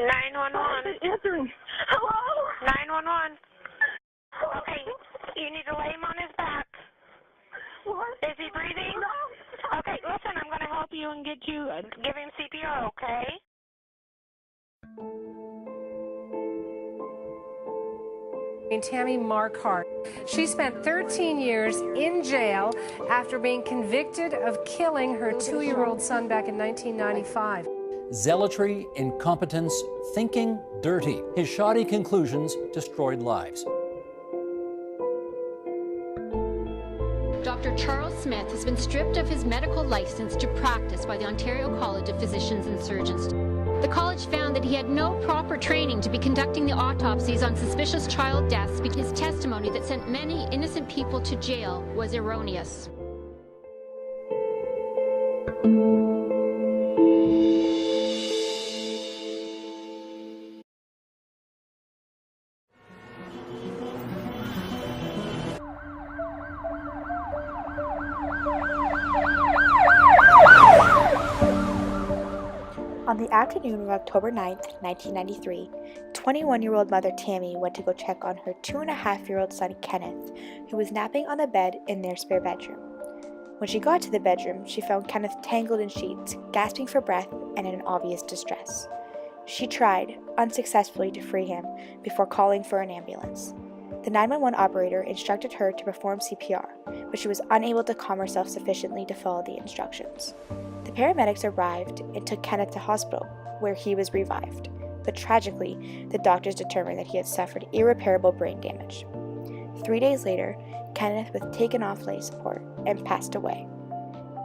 911. Answering. Hello? 911. Okay, you need to lay him on his back. What? Is he breathing? No. Okay, listen, I'm going to help you and give him CPR, okay? Tammy Markhart. She spent 13 years in jail after being convicted of killing her 2-year-old son back in 1995. Zealotry, incompetence, thinking dirty. His shoddy conclusions destroyed lives. Dr. Charles Smith has been stripped of his medical license to practice by the Ontario College of Physicians and Surgeons. The college found that he had no proper training to be conducting the autopsies on suspicious child deaths because his testimony that sent many innocent people to jail was erroneous. On the afternoon of October 9th, 1993, 21-year-old mother Tammy went to go check on her 2.5-year-old son Kenneth, who was napping on the bed in their spare bedroom. When she got to the bedroom, she found Kenneth tangled in sheets, gasping for breath and in obvious distress. She tried, unsuccessfully, to free him before calling for an ambulance. The 911 operator instructed her to perform CPR, but she was unable to calm herself sufficiently to follow the instructions. The paramedics arrived and took Kenneth to hospital, where he was revived, but tragically, the doctors determined that he had suffered irreparable brain damage. 3 days later, Kenneth was taken off life support and passed away.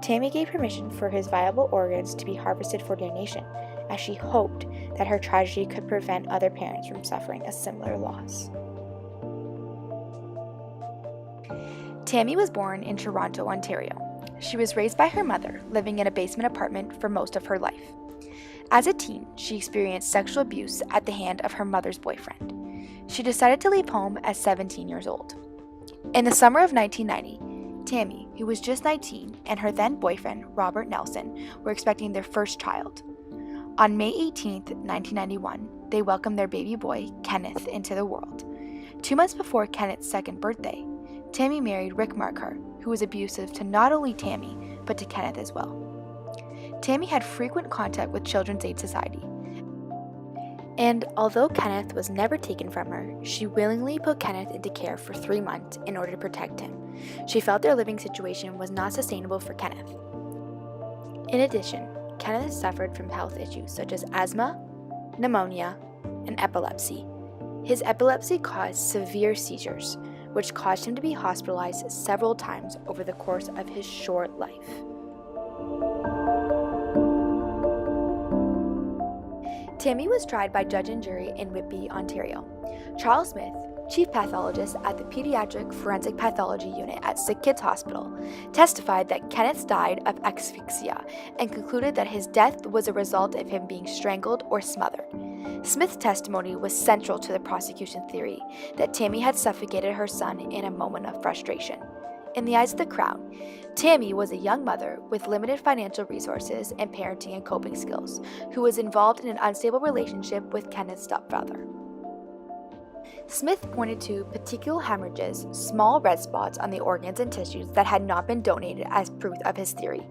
Tammy gave permission for his viable organs to be harvested for donation, as she hoped that her tragedy could prevent other parents from suffering a similar loss. Tammy was born in Toronto, Ontario. She was raised by her mother, living in a basement apartment for most of her life. As a teen, she experienced sexual abuse at the hand of her mother's boyfriend. She decided to leave home at 17 years old. In the summer of 1990, Tammy, who was just 19, and her then boyfriend, Robert Nelson, were expecting their first child. On May 18, 1991, they welcomed their baby boy, Kenneth, into the world. 2 months before Kenneth's second birthday, Tammy married Rick Markhart, who was abusive to not only Tammy, but to Kenneth as well. Tammy had frequent contact with Children's Aid Society, and although Kenneth was never taken from her, she willingly put Kenneth into care for 3 months in order to protect him. She felt their living situation was not sustainable for Kenneth. In addition, Kenneth suffered from health issues such as asthma, pneumonia, and epilepsy. His epilepsy caused severe seizures, which caused him to be hospitalized several times over the course of his short life. Tammy was tried by judge and jury in Whitby, Ontario. Charles Smith, chief pathologist at the Pediatric Forensic Pathology Unit at Sick Kids Hospital, testified that Kenneth died of asphyxia and concluded that his death was a result of him being strangled or smothered. Smith's testimony was central to the prosecution theory that Tammy had suffocated her son in a moment of frustration. In the eyes of the Crown, Tammy was a young mother with limited financial resources and parenting and coping skills, who was involved in an unstable relationship with Kenneth's stepfather. Smith pointed to petechial hemorrhages, small red spots on the organs and tissues that had not been donated as proof of his theory.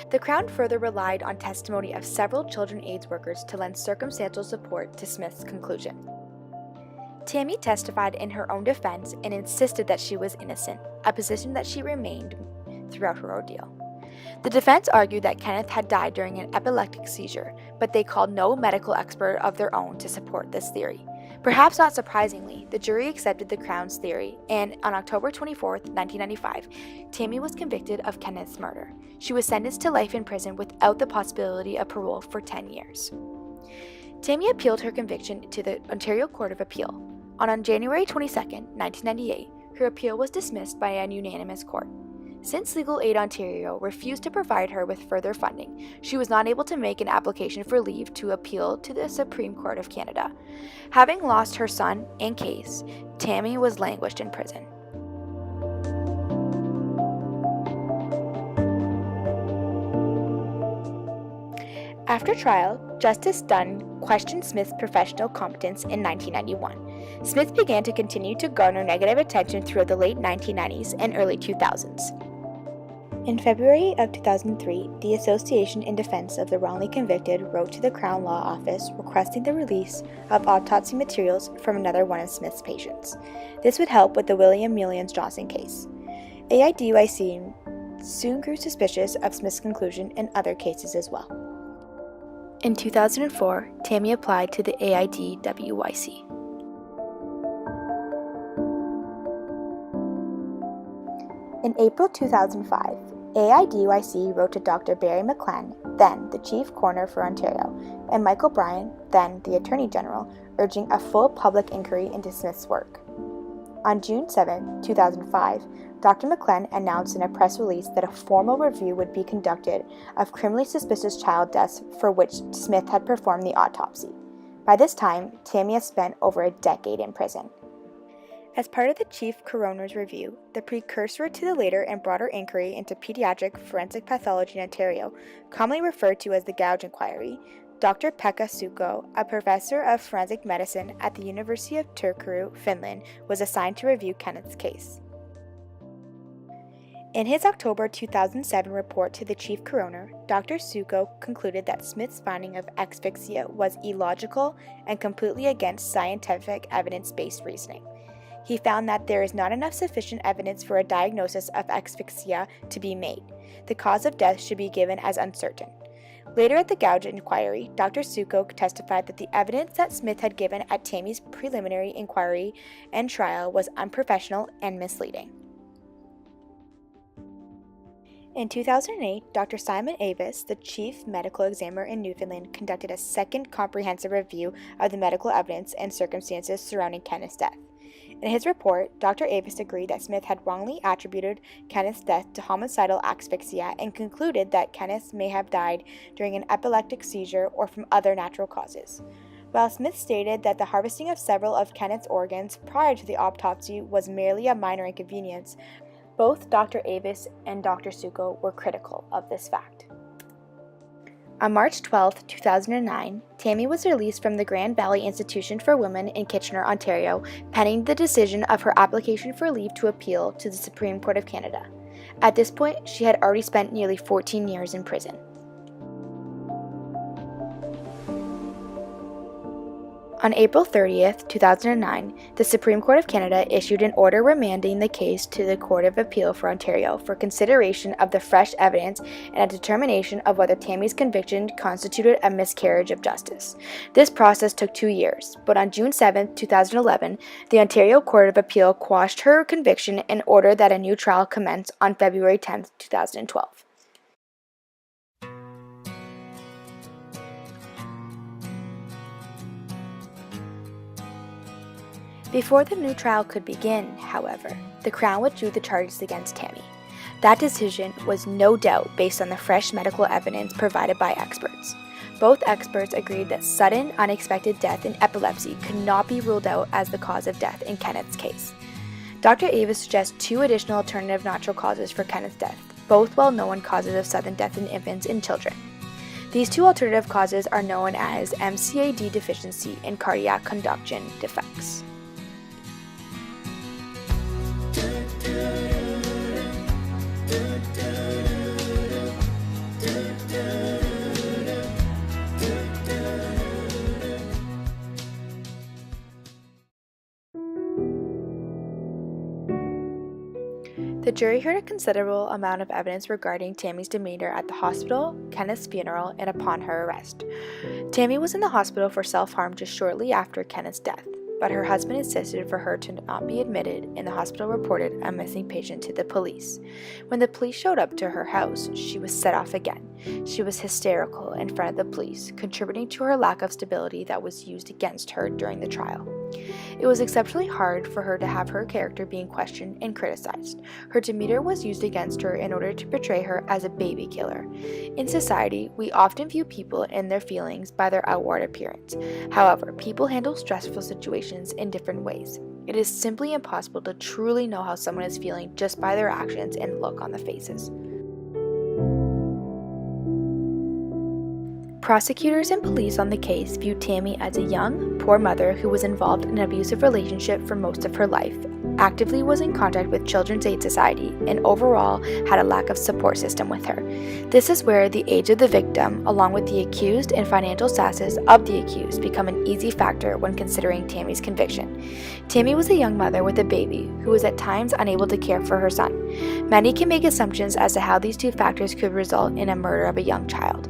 The Crown further relied on testimony of several children's aid workers to lend circumstantial support to Smith's conclusion. Tammy testified in her own defense and insisted that she was innocent, a position that she remained throughout her ordeal. The defense argued that Kenneth had died during an epileptic seizure, but they called no medical expert of their own to support this theory. Perhaps not surprisingly, the jury accepted the Crown's theory, and on October 24, 1995, Tammy was convicted of Kenneth's murder. She was sentenced to life in prison without the possibility of parole for 10 years. Tammy appealed her conviction to the Ontario Court of Appeal. On January 22, 1998, her appeal was dismissed by a unanimous court. Since Legal Aid Ontario refused to provide her with further funding, she was not able to make an application for leave to appeal to the Supreme Court of Canada. Having lost her son and case, Tammy was languished in prison. After trial, Justice Dunn questioned Smith's professional competence in 1991. Smith began to continue to garner negative attention throughout the late 1990s and early 2000s. In February of 2003, the Association in Defense of the Wrongly Convicted wrote to the Crown Law Office requesting the release of autopsy materials from another one of Smith's patients. This would help with the William Millions Johnson case. AIDUIC soon grew suspicious of Smith's conclusion in other cases as well. In 2004, Tammy applied to the AIDWYC. In April 2005, AIDUIC wrote to Dr. Barry McLennan, then the Chief Coroner for Ontario, and Michael Bryan, then the Attorney General, urging a full public inquiry into Smith's work. On June 7, 2005, Dr. McLennan announced in a press release that a formal review would be conducted of criminally suspicious child deaths for which Smith had performed the autopsy. By this time, Tammy has spent over a decade in prison. As part of the Chief Coroner's review, the precursor to the later and broader inquiry into pediatric forensic pathology in Ontario, commonly referred to as the Gouge Inquiry, Dr. Pekka Sukko, a professor of forensic medicine at the University of Turku, Finland, was assigned to review Kenneth's case. In his October 2007 report to the Chief Coroner, Dr. Sukko concluded that Smith's finding of asphyxia was illogical and completely against scientific evidence-based reasoning. He found that there is not enough sufficient evidence for a diagnosis of asphyxia to be made. The cause of death should be given as uncertain. Later at the Gouge Inquiry, Dr. Sukko testified that the evidence that Smith had given at Tammy's preliminary inquiry and trial was unprofessional and misleading. In 2008, Dr. Simon Avis, the chief medical examiner in Newfoundland, conducted a second comprehensive review of the medical evidence and circumstances surrounding Kenneth's death. In his report, Dr. Avis agreed that Smith had wrongly attributed Kenneth's death to homicidal asphyxia and concluded that Kenneth may have died during an epileptic seizure or from other natural causes. While Smith stated that the harvesting of several of Kenneth's organs prior to the autopsy was merely a minor inconvenience, both Dr. Avis and Dr. Sukko were critical of this fact. On March 12, 2009, Tammy was released from the Grand Valley Institution for Women in Kitchener, Ontario, pending the decision of her application for leave to appeal to the Supreme Court of Canada. At this point, she had already spent nearly 14 years in prison. On April 30, 2009, the Supreme Court of Canada issued an order remanding the case to the Court of Appeal for Ontario for consideration of the fresh evidence and a determination of whether Tammy's conviction constituted a miscarriage of justice. This process took 2 years, but on June 7, 2011, the Ontario Court of Appeal quashed her conviction and ordered that a new trial commence on February 10, 2012. Before the new trial could begin, however, the Crown withdrew the charges against Tammy. That decision was no doubt based on the fresh medical evidence provided by experts. Both experts agreed that sudden, unexpected death in epilepsy could not be ruled out as the cause of death in Kenneth's case. Dr. Avis suggests 2 additional alternative natural causes for Kenneth's death, both well-known causes of sudden death in infants and children. These 2 alternative causes are known as MCAD deficiency and cardiac conduction defects. The jury heard a considerable amount of evidence regarding Tammy's demeanor at the hospital, Kenneth's funeral, and upon her arrest. Tammy was in the hospital for self-harm just shortly after Kenneth's death, but her husband insisted for her to not be admitted, and the hospital reported a missing patient to the police. When the police showed up to her house, she was set off again. She was hysterical in front of the police, contributing to her lack of stability that was used against her during the trial. It was exceptionally hard for her to have her character being questioned and criticized. Her demeanor was used against her in order to portray her as a baby killer. In society, we often view people and their feelings by their outward appearance. However, people handle stressful situations in different ways. It is simply impossible to truly know how someone is feeling just by their actions and look on the faces. Prosecutors and police on the case viewed Tammy as a young, poor mother who was involved in an abusive relationship for most of her life, actively was in contact with Children's Aid Society, and overall had a lack of support system with her. This is where the age of the victim, along with the accused and financial status of the accused, become an easy factor when considering Tammy's conviction. Tammy was a young mother with a baby who was at times unable to care for her son. Many can make assumptions as to how these two factors could result in a murder of a young child.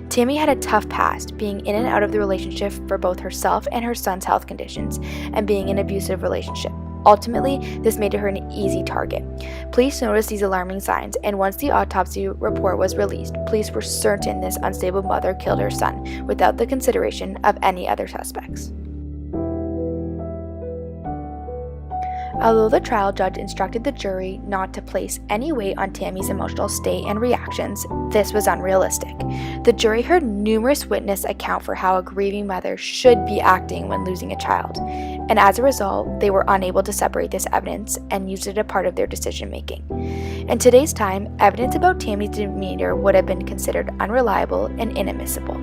Tammy had a tough past, being in and out of the relationship for both herself and her son's health conditions, and being in an abusive relationship. Ultimately, this made her an easy target. Police noticed these alarming signs, and once the autopsy report was released, police were certain this unstable mother killed her son, without the consideration of any other suspects. Although the trial judge instructed the jury not to place any weight on Tammy's emotional state and reactions, this was unrealistic. The jury heard numerous witnesses account for how a grieving mother should be acting when losing a child, and as a result, they were unable to separate this evidence and used it as a part of their decision making. In today's time, evidence about Tammy's demeanor would have been considered unreliable and inadmissible.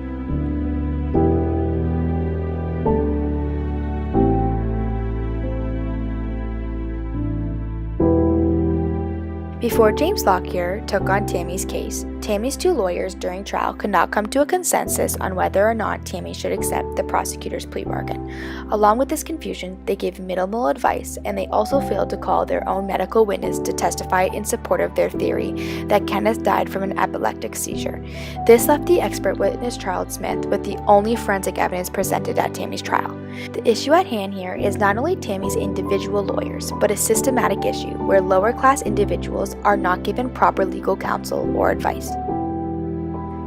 Before James Lockyer took on Tammy's case, Tammy's two lawyers during trial could not come to a consensus on whether or not Tammy should accept the prosecutor's plea bargain. Along with this confusion, they gave minimal advice, and they also failed to call their own medical witness to testify in support of their theory that Kenneth died from an epileptic seizure. This left the expert witness Charles Smith with the only forensic evidence presented at Tammy's trial. The issue at hand here is not only Tammy's individual lawyers, but a systematic issue where lower-class individuals are not given proper legal counsel or advice.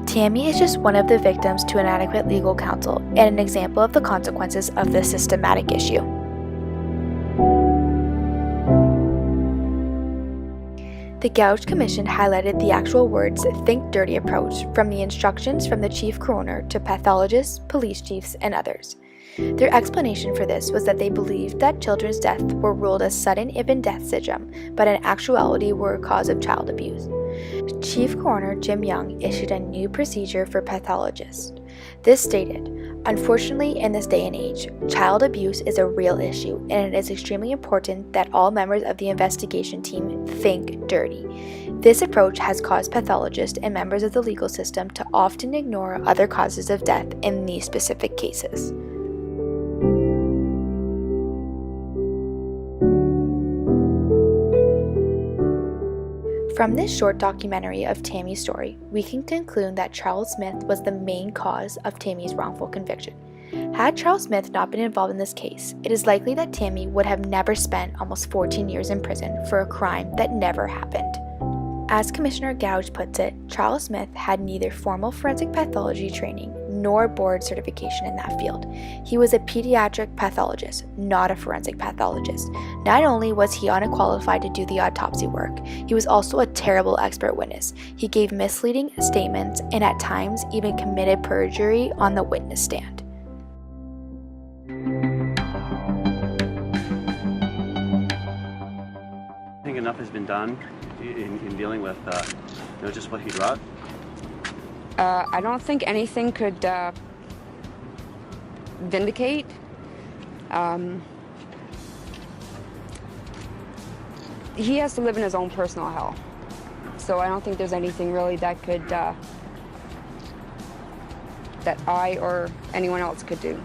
Tammy is just one of the victims to inadequate legal counsel and an example of the consequences of this systematic issue. The Gouge Commission highlighted the actual words "think dirty" approach from the instructions from the chief coroner to pathologists, police chiefs, and others. Their explanation for this was that they believed that children's deaths were ruled as sudden infant death syndrome, but in actuality were a cause of child abuse. Chief Coroner Jim Young issued a new procedure for pathologists. This stated, "Unfortunately, in this day and age, child abuse is a real issue, and it is extremely important that all members of the investigation team think dirty. This approach has caused pathologists and members of the legal system to often ignore other causes of death in these specific cases." From this short documentary of Tammy's story, we can conclude that Charles Smith was the main cause of Tammy's wrongful conviction. Had Charles Smith not been involved in this case, it is likely that Tammy would have never spent almost 14 years in prison for a crime that never happened. As Commissioner Gouge puts it, Charles Smith had neither formal forensic pathology training nor board certification in that field. He was a pediatric pathologist, not a forensic pathologist. Not only was he unqualified to do the autopsy work, he was also a terrible expert witness. He gave misleading statements and at times even committed perjury on the witness stand. I think enough has been done in dealing with just what he wrote. I don't think anything could vindicate. He has to live in his own personal hell. So I don't think there's anything really that could, that I or anyone else could do.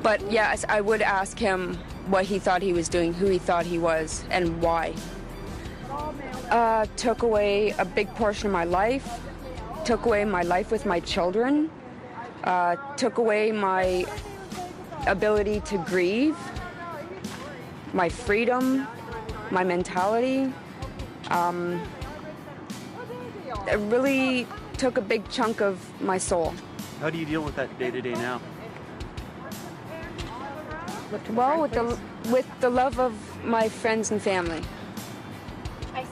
But yes, I would ask him what he thought he was doing, who he thought he was, and why. Took away a big portion of my life. Took away my life with my children, took away my ability to grieve, my freedom, my mentality. It really took a big chunk of my soul. How do you deal with that day to day now? Well, with the love of my friends and family. I see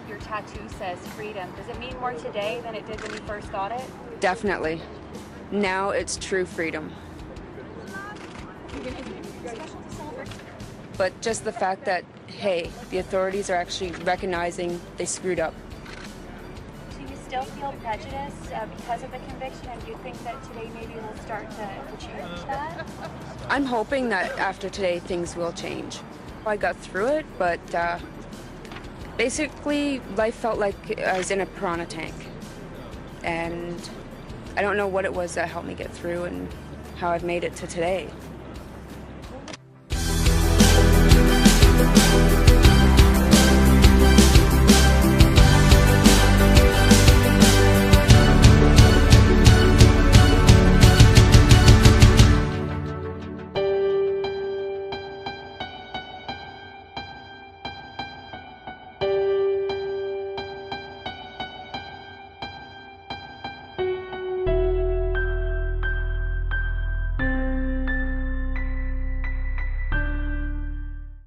your tattoo says freedom. Does it mean more today than it did when you first got it? Definitely. Now it's true freedom. But just the fact that, hey, the authorities are actually recognizing they screwed up. Do you still feel prejudice because of the conviction, and do you think that today maybe will start to change that? I'm hoping that after today things will change. I got through it, but basically life felt like I was in a piranha tank. And I don't know what it was that helped me get through and how I've made it to today.